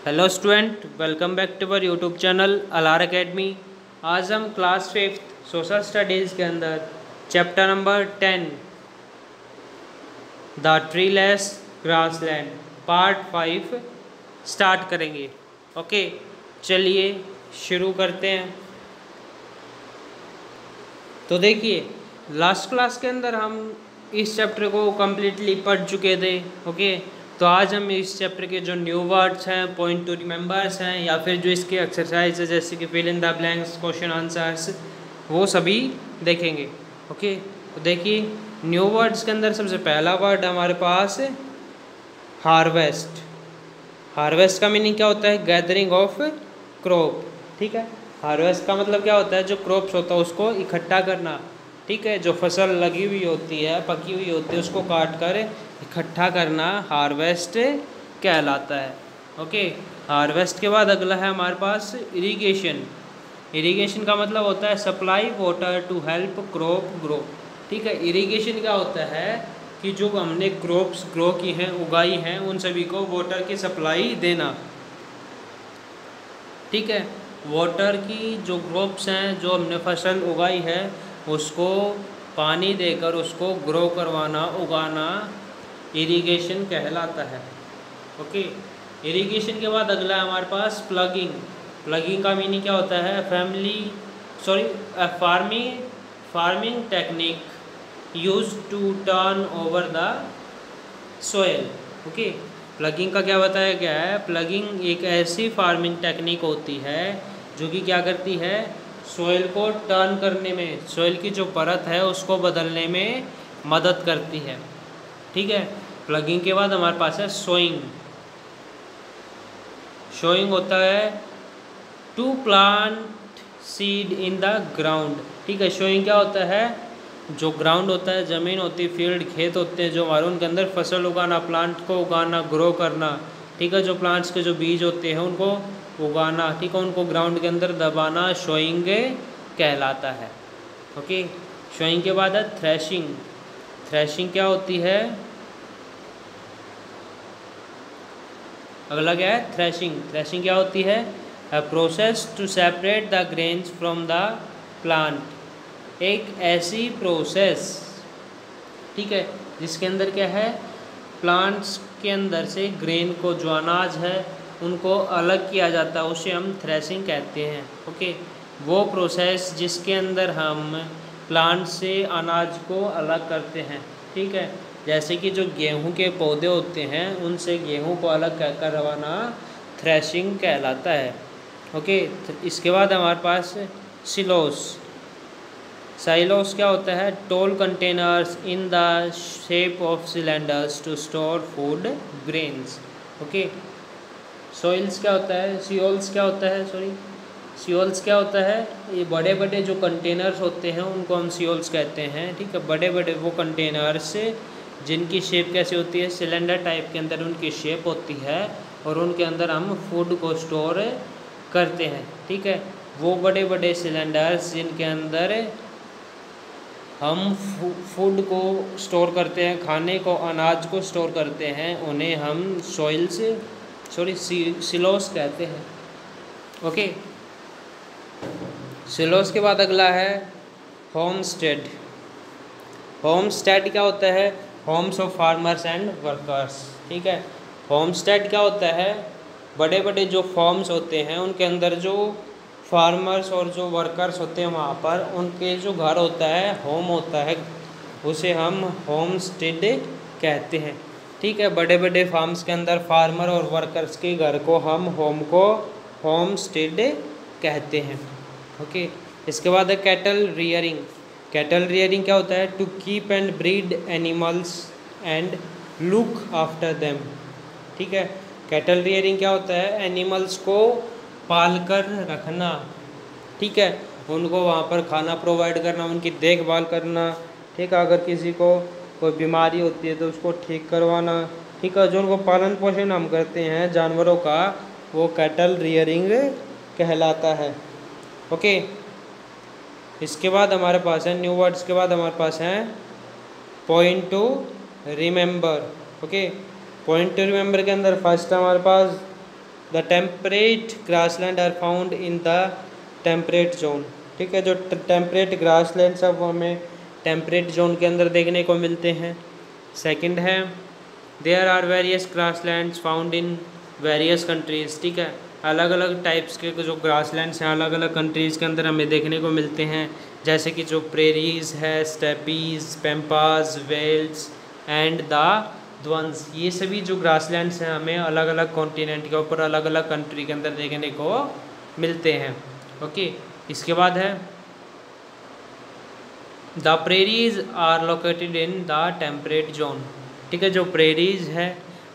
Hello student, welcome back to our YouTube channel Alar academy. आज हम class 5th social studies के अंदर chapter number 10 the treeless grassland part 5 start करेंगे। Okay, चलिए शुरू करते हैं। तो देखिए, लास्ट क्लास के अंदर हम इस चैप्टर को कम्प्लीटली पढ़ चुके थे। ओके, तो आज हम इस चैप्टर के जो न्यू वर्ड्स हैं, पॉइंट टू रिमेंबर्स हैं, या फिर जो इसके एक्सरसाइज है जैसे कि fill in the blanks, question answers, वो सभी देखेंगे। ओके, तो देखिए न्यू वर्ड्स के अंदर सबसे पहला वर्ड हमारे पास हार्वेस्ट। हार्वेस्ट का मीनिंग क्या होता है? Gathering of crop. ठीक है, हार्वेस्ट का मतलब क्या होता है? जो क्रॉप्स होता है उसको इकट्ठा करना। ठीक है, जो फसल लगी हुई होती है, पकी हुई होती है, उसको काट कर इकट्ठा करना हार्वेस्ट कहलाता है। ओके, हार्वेस्ट के बाद अगला है हमारे पास इरिगेशन। इरिगेशन का मतलब होता है supply water to help crop grow. ठीक है, इरिगेशन क्या होता है कि जो हमने क्रॉप्स ग्रो की हैं, उगाई हैं, उन सभी को वाटर की सप्लाई देना। ठीक है, वाटर की जो क्रॉप्स हैं, जो हमने फसल उगाई है, उसको पानी देकर उसको ग्रो करवाना, उगाना इरिगेशन कहलाता है। ओके, इरिगेशन के बाद अगला है हमारे पास प्लगिंग। प्लगिंग का मीनिंग क्या होता है? Farming technique use to turn over the soil. Okay, ploughing का क्या बताया गया है? प्लगिंग एक ऐसी फार्मिंग टेक्निक होती है जो कि क्या करती है? सोयल को टर्न करने में, सोयल की जो परत है उसको बदलने में मदद करती है। ठीक है, प्लगिंग के बाद हमारे पास है सोइंग। सोइंग होता है to plant seed in the ground. ठीक है, सोइंग क्या होता है? जो ग्राउंड होता है, ज़मीन होती है, फील्ड, खेत होते हैं जो हमारे, उनके अंदर फसल उगाना, प्लांट को उगाना, ग्रो करना। ठीक है, जो प्लांट्स के जो बीज होते हैं उनको उगाना, ठीक है, उनको ग्राउंड के अंदर दबाना सोइंग कहलाता है। ओके, सोइंग के बाद है थ्रेशिंग। थ्रेशिंग क्या होती है? अगला क्या है? थ्रेशिंग। थ्रेशिंग क्या होती है? A process to separate the grains from the plant. एक ऐसी प्रोसेस, ठीक है, जिसके अंदर क्या है? प्लांट्स के अंदर से ग्रेन को, जो अनाज है, उनको अलग किया जाता है, उसे हम थ्रेशिंग कहते हैं। ओके, वो प्रोसेस जिसके अंदर हम प्लांट से अनाज को अलग करते हैं। ठीक है, जैसे कि जो गेहूं के पौधे होते हैं उनसे गेहूं को अलग करवाना थ्रेशिंग कहलाता है। ओके, इसके बाद हमारे पास सिलोस। साइलोस क्या होता है? Tall containers in the shape of cylinders to store food grains. Okay, soils क्या होता है? सियोल्स क्या होता है? सियोल्स क्या होता है? ये बड़े बड़े जो कंटेनर्स होते हैं उनको हम सियोल्स कहते हैं। ठीक है, बड़े बड़े वो कंटेनर्स जिनकी शेप कैसी होती है? सिलेंडर टाइप के अंदर उनकी शेप होती है और उनके अंदर हम फूड को स्टोर करते हैं। ठीक है, वो बड़े बड़े सिलेंडर्स जिनके अंदर हम फूड को स्टोर करते हैं, खाने को, अनाज को स्टोर करते हैं, उन्हें हम सिलोस कहते हैं। ओके, सिलोस के बाद अगला है होमस्टेड। होमस्टेड क्या होता है? Holmes of farmers and workers. ठीक है, होमस्टेड क्या होता है? बड़े बड़े जो फॉर्म्स होते हैं उनके अंदर जो फार्मर्स और जो वर्कर्स होते हैं वहाँ पर उनके जो घर होता है, होम होता है, उसे हम होमस्टेड कहते हैं। ठीक है, बड़े बड़े फार्म्स के अंदर फार्मर और वर्कर्स के घर को हम होमस्टेड कहते हैं। ओके, इसके बाद है कैटल रियरिंग। कैटल रियरिंग क्या होता है? To keep and breed animals and look after them. ठीक है, कैटल रियरिंग क्या होता है? एनिमल्स को पाल कर रखना। ठीक है, उनको वहाँ पर खाना प्रोवाइड करना, उनकी देखभाल करना। ठीक है, अगर किसी को कोई बीमारी होती है तो उसको ठीक करवाना। ठीक है, जो उनको पालन पोषण हम करते हैं जानवरों का, वो कैटल रियरिंग कहलाता है। ओके, इसके बाद हमारे पास है न्यू वर्ड्स के बाद हमारे पास है point to remember. Okay, point to remember के अंदर फर्स्ट हमारे पास the temperate grassland are found in the temperate zone. ठीक है, जो टेम्परेट ग्रासलैंड है वो हमें टेम्परेट जोन के अंदर देखने को मिलते हैं। सेकंड है there are various grasslands found in various countries. ठीक है, अलग अलग टाइप्स के जो ग्रासलैंड्स हैं अलग अलग कंट्रीज़ के अंदर हमें देखने को मिलते हैं, जैसे कि जो प्रेरीज है, स्टेपीज, पेम्पाज, वेल्स एंड द द्वंस। ये सभी जो ग्रासलैंड्स हैं हमें अलग अलग कॉन्टिनेंट के ऊपर अलग अलग कंट्री के अंदर देखने को मिलते हैं। ओके, इसके बाद है the prairies are located in the temperate zone. ठीक है, जो प्रेरीज है,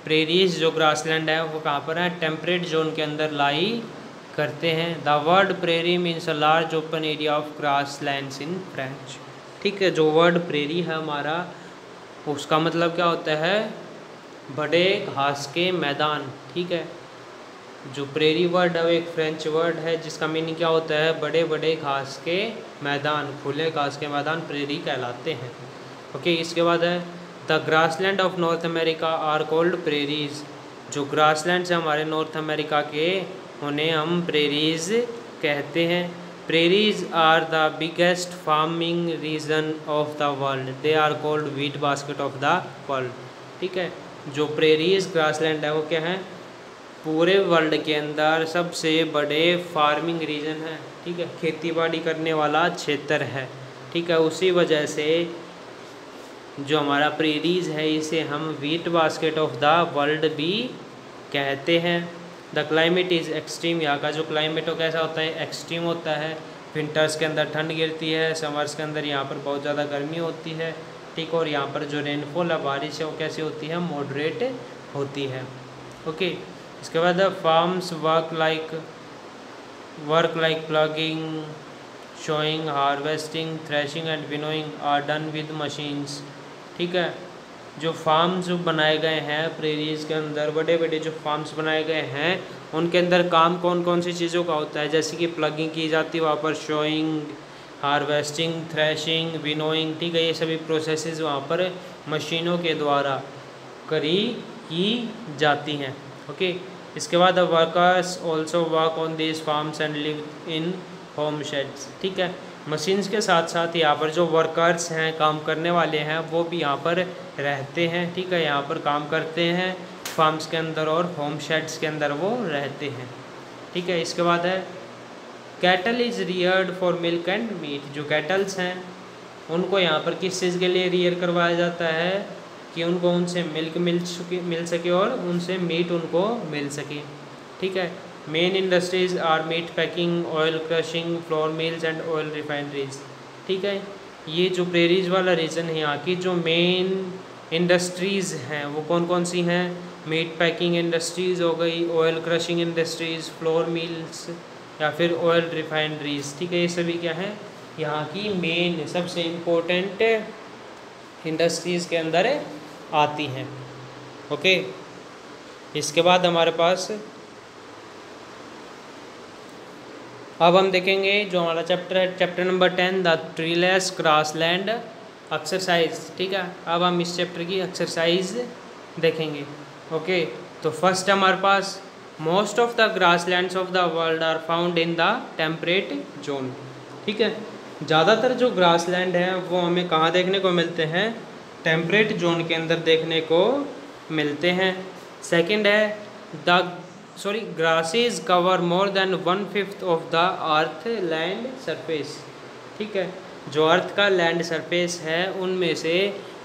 प्रेरीज जो ग्रासलैंड है वो कहाँ पर है? टेम्परेट जोन के अंदर लाई करते हैं। The word prairie means a large open area of grasslands in French. ठीक है, जो वर्ड प्रेरी है हमारा उसका मतलब क्या होता है? बड़े घास के मैदान। ठीक है, जो प्रेरी वर्ड है एक फ्रेंच वर्ड है जिसका मीनिंग क्या होता है? बड़े बड़े घास के मैदान, खुले घास के मैदान प्रेरी कहलाते हैं। ओके, इसके बाद है the grassland of North America are called prairies. जो ग्रासलैंड है हमारे नॉर्थ अमेरिका के उन्हें हम प्रेरीज कहते हैं। Prairies are the biggest farming region of the world, they are called wheat basket of the world. ठीक है, जो प्रेरीज ग्रासलैंड है वो क्या है? पूरे वर्ल्ड के अंदर सबसे बड़े फार्मिंग रीजन है। ठीक है, खेती बाड़ी करने वाला क्षेत्र है। ठीक है, उसी वजह से जो हमारा प्रेरीज है इसे हम wheat basket of the world भी कहते हैं। The climate is extreme. यहाँ का जो क्लाइमेट हो कैसा होता है? एक्सट्रीम होता है। विंटर्स के अंदर ठंड गिरती है, समर्स के अंदर यहाँ पर बहुत ज़्यादा गर्मी होती है। ठीक, और यहाँ पर जो रेनफॉल है, बारिश है, वो कैसी होती है? मॉडरेट होती है। ओके, इसके बाद farms work like ploughing, sowing, harvesting, threshing and winnowing are done with machines. ठीक है, जो फार्म्स बनाए गए हैं प्रेरीज के अंदर, बड़े बड़े जो फार्म्स बनाए गए हैं उनके अंदर काम कौन कौन सी चीज़ों का होता है? जैसे कि प्लगिंग की जाती है वहाँ पर, शोइंग, हार्वेस्टिंग, थ्रेशिंग, विनोइंग। ठीक है, ये सभी प्रोसेसेस वहाँ पर मशीनों के द्वारा की जाती हैं। ओके, इसके बाद workers also work on this farms and live in home shades. ठीक है, मशीन्स के साथ साथ यहाँ पर जो वर्कर्स हैं, काम करने वाले हैं, वो भी यहाँ पर रहते हैं। ठीक है, यहाँ पर काम करते हैं फार्म्स के अंदर और होम शेड्स के अंदर वो रहते हैं। ठीक है, इसके बाद है cattle is reared for milk and meat. जो कैटल्स हैं उनको यहाँ पर किस चीज़ के लिए रियर करवाया जाता है? कि उनको उनसे मिल्क मिल सके और उनसे मीट उनको मिल सके। ठीक है, main industries are meat packing, oil crushing, flour mills and oil refineries. ठीक है, ये जो प्रेरीज वाला रीजन है यहाँ की जो मेन इंडस्ट्रीज़ हैं वो कौन कौन सी हैं? मीट पैकिंग इंडस्ट्रीज़ हो गई, oil crushing industries, flour mills या फिर ऑयल रिफाइनरीज। ठीक है, ये सभी क्या है? यहाँ की मेन सबसे इम्पोर्टेंट इंडस्ट्रीज़ के अंदर आती हैं। ओके, इसके बाद हमारे पास अब हम देखेंगे जो हमारा चैप्टर है, chapter number 10 the treeless grassland exercise. ठीक है, अब हम इस चैप्टर की एक्सरसाइज देखेंगे। ओके, तो फर्स्ट हमारे पास most of the grasslands of the world are found in the temperate zone. ठीक है, ज़्यादातर जो ग्रासलैंड हैं वो हमें कहाँ देखने को मिलते हैं? टेम्परेट जोन के अंदर देखने को मिलते हैं। सेकंड है grasses cover more than 1/5 of the earth land surface. ठीक है, जो अर्थ का लैंड सरफेस है उनमें से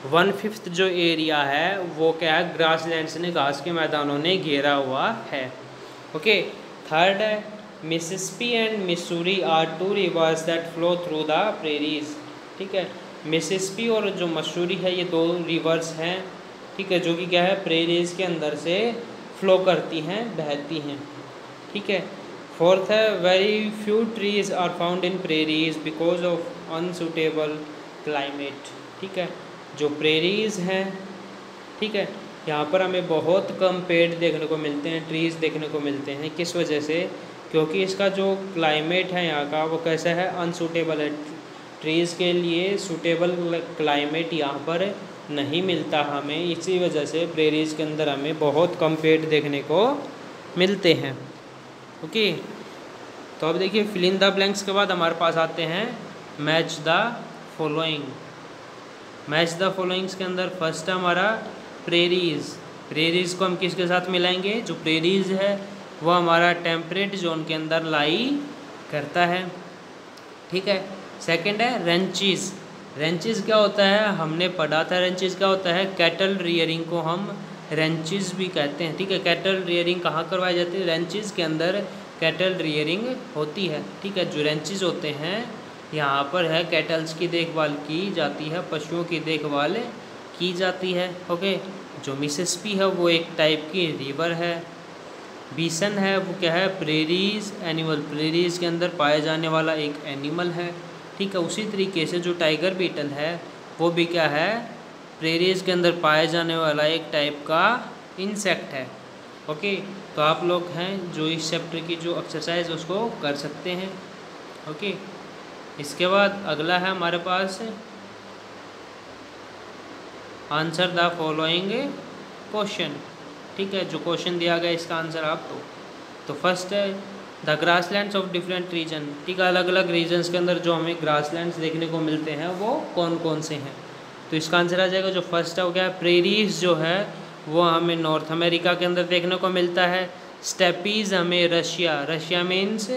1/5 जो एरिया है वो क्या है? ग्रासलैंड्स ने, घास के मैदानों ने घेरा हुआ है। ओके, थर्ड है Mississippi and Missouri are two rivers that flow through the prairies. ठीक है, मिसिसिपी और जो मसूरी है ये दो रिवर्स हैं। ठीक है, जो कि क्या है? प्रेरीज के अंदर से फ्लो करती हैं, बहती हैं। ठीक है, फोर्थ है very few trees are found in prairies because of unsuitable climate. ठीक है, जो प्रेरीज हैं, ठीक है, यहाँ पर हमें बहुत कम पेड़ देखने को मिलते हैं, ट्रीज़ देखने को मिलते हैं। किस वजह से? क्योंकि इसका जो क्लाइमेट है यहाँ का वो कैसा है? अनसूटेबल है। ट्रीज़ के लिए सूटेबल क्लाइमेट यहाँ पर नहीं मिलता हमें, इसी वजह से प्रेरीज के अंदर हमें बहुत कम पेड़ देखने को मिलते हैं। ओके, तो अब देखिए फिल इन द ब्लैंक्स के बाद हमारे पास आते हैं match the following. Match the followings के अंदर फर्स्ट है हमारा प्रेरीज। प्रेरीज को हम किसके साथ मिलाएंगे? जो प्रेरीज है वो हमारा टेम्परेट जोन के अंदर लाई करता है, ठीक है। सेकंड है रेंचीज। रेंचीज क्या होता है? हमने पढ़ा था रेंचीज क्या होता है। कैटल रियरिंग को हम रेंचीज भी कहते हैं, ठीक है। कैटल रियरिंग कहाँ करवाई जाती है? रेंचीज के अंदर कैटल रियरिंग होती है, ठीक है। जो रेंचीज होते हैं यहाँ पर है कैटल्स की देखभाल की जाती है, पशुओं की देखभाल की जाती है। ओके, जो मिसिसिपी है वो एक टाइप की रिवर है। बीसन है वो क्या है? प्रेरीज एनिमल, प्रेरीज के अंदर पाया जाने वाला एक एनिमल है, ठीक है। उसी तरीके से जो टाइगर बीटल है वो भी क्या है? प्रेरीज के अंदर पाया जाने वाला एक टाइप का इंसेक्ट है। ओके, तो आप लोग हैं जो इस चैप्टर की जो एक्सरसाइज उसको कर सकते हैं। ओके, इसके बाद अगला है हमारे पास आंसर द फॉलोइंग क्वेश्चन, ठीक है। जो क्वेश्चन दिया गया इसका आंसर आप दो। तो फर्स्ट है the grasslands of different region, ठीक है। अलग अलग रीजन्स के अंदर जो हमें ग्रासलैंड्स देखने को मिलते हैं वो कौन कौन से हैं? तो इसका आंसर आ जाएगा जो फर्स्ट है वो क्या है? प्रेरीज जो है वो हमें नॉर्थ अमेरिका के अंदर देखने को मिलता है। स्टेपीज़ हमें Russia, Russia means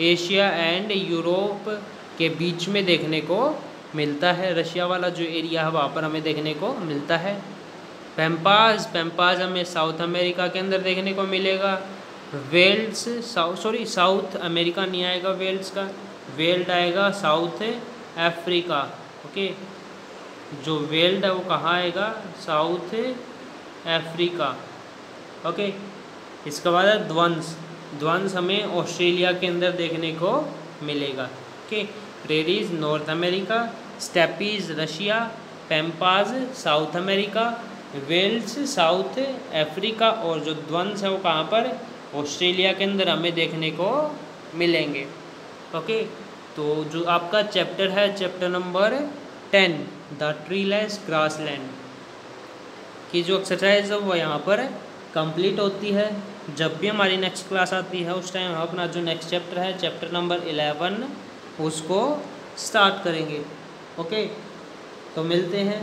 Asia and Europe के बीच में देखने को मिलता है। रशिया वाला जो एरिया है वहाँ पर हमें देखने को मिलता है। पैम्पाज, पैम्पाज हमें साउथ अमेरिका के अंदर देखने को मिलेगा। वेल्स साउथ अमेरिका नहीं आएगा वेल्स का, वेल्ड आएगा साउथ अफ्रीका। ओके, जो वेल्ड है वो कहाँ आएगा? South Africa. ओके, इसके बाद है ध्वंस। ध्वंस हमें ऑस्ट्रेलिया के अंदर देखने को मिलेगा। Okay, prairies North America, steppes Russia, pampas South America, velds South Africa और जो ध्वंस है वो कहाँ पर? ऑस्ट्रेलिया के अंदर हमें देखने को मिलेंगे। ओके, तो जो आपका चैप्टर है chapter number 10 the treeless grassland की जो एक्सरसाइज है वो यहाँ पर कंप्लीट होती है। जब भी हमारी नेक्स्ट क्लास आती है उस टाइम हम अपना जो नेक्स्ट चैप्टर है चैप्टर नंबर 11 उसको स्टार्ट करेंगे। ओके, तो मिलते हैं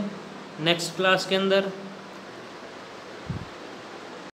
नेक्स्ट क्लास के अंदर।